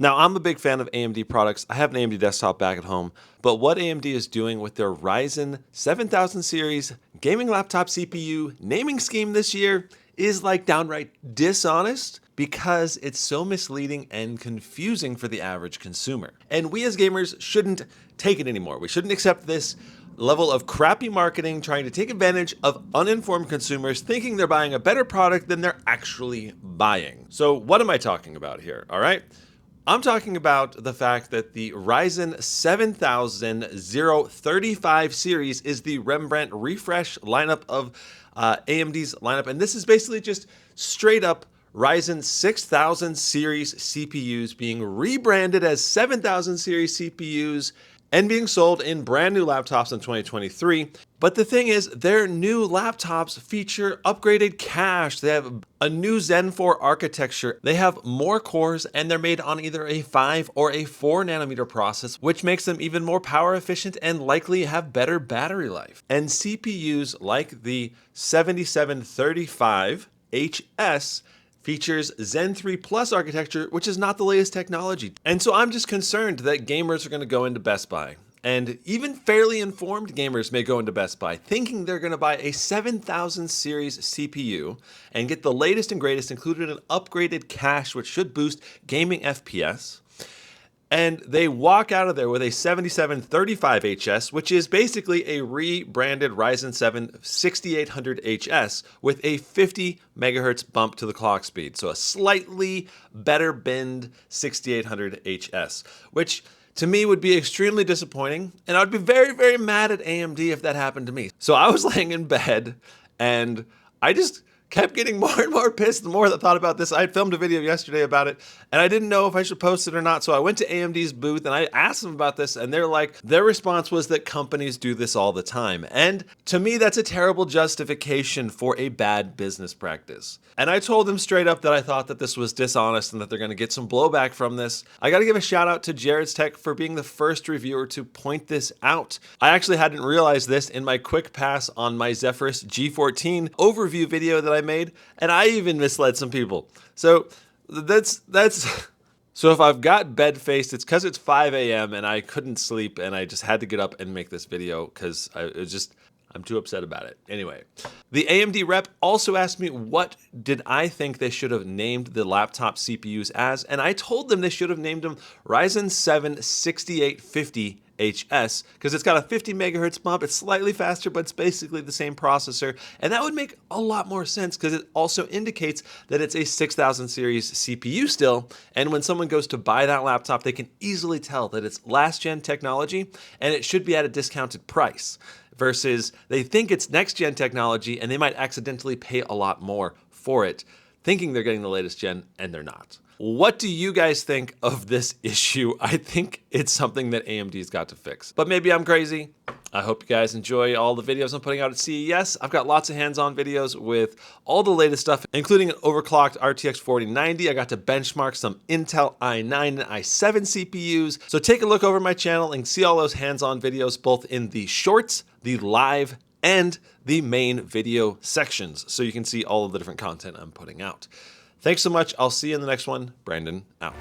Now, I'm a big fan of AMD products. I have an AMD desktop back at home, but what AMD is doing with their Ryzen 7000 series gaming laptop CPU naming scheme this year is like downright dishonest because it's so misleading and confusing for the average consumer. And we as gamers shouldn't take it anymore. We shouldn't accept this level of crappy marketing trying to take advantage of uninformed consumers thinking they're buying a better product than they're actually buying. So what am I talking about here? All right. I'm talking about the fact that the Ryzen 7000 035 series is the Rembrandt refresh lineup of AMD's lineup. And this is basically just straight up Ryzen 6000 series CPUs being rebranded as 7000 series CPUs and being sold in brand new laptops in 2023. But the thing is, their new laptops feature upgraded cache. They have a new Zen 4 architecture. They have more cores, and they're made on either a 5 or a 4 nanometer process, which makes them even more power efficient and likely have better battery life. And CPUs like the 7735HS features Zen 3 Plus architecture, which is not the latest technology. And so I'm just concerned that gamers are going to go into Best Buy. And even fairly informed gamers may go into Best Buy thinking they're going to buy a 7000 series CPU and get the latest and greatest, including an upgraded cache, which should boost gaming FPS. And they walk out of there with a 7735HS, which is basically a rebranded Ryzen 7 6800HS with a 50 megahertz bump to the clock speed. So a slightly better binned 6800HS, which to me would be extremely disappointing. And I would be very, very mad at AMD if that happened to me. So I was laying in bed and I just kept getting more and more pissed the more I thought about this. I had filmed a video yesterday about it, and I didn't know if I should post it or not. So I went to AMD's booth and I asked them about this, and their response was that companies do this all the time. And to me, that's a terrible justification for a bad business practice. And I told them straight up that I thought that this was dishonest and that they're going to get some blowback from this. I got to give a shout out to Jared's Tech for being the first reviewer to point this out. I actually hadn't realized this in my quick pass on my Zephyrus G14 overview video that I made, and I even misled some people. So that's so if I've got bed-faced, it's because it's 5 a.m. and I couldn't sleep, and I just had to get up and make this video because I'm too upset about it. Anyway, the AMD rep also asked me what did I think they should have named the laptop CPUs as, and I told them they should have named them Ryzen 7 6850HS because it's got a 50 megahertz bump. It's slightly faster, but it's basically the same processor, and that would make a lot more sense because it also indicates that it's a 6000 series CPU still, and when someone goes to buy that laptop, they can easily tell that it's last-gen technology, and it should be at a discounted price. Versus they think it's next-gen technology and they might accidentally pay a lot more for it, thinking they're getting the latest gen and they're not. What do you guys think of this issue? I think it's something that AMD's got to fix. But maybe I'm crazy. I hope you guys enjoy all the videos I'm putting out at CES. I've got lots of hands-on videos with all the latest stuff, including an overclocked RTX 4090. I got to benchmark some Intel i9 and i7 CPUs. So take a look over my channel and see all those hands-on videos, both in the shorts, the live, and the main video sections, so you can see all of the different content I'm putting out. Thanks so much. I'll see you in the next one. Brandon out.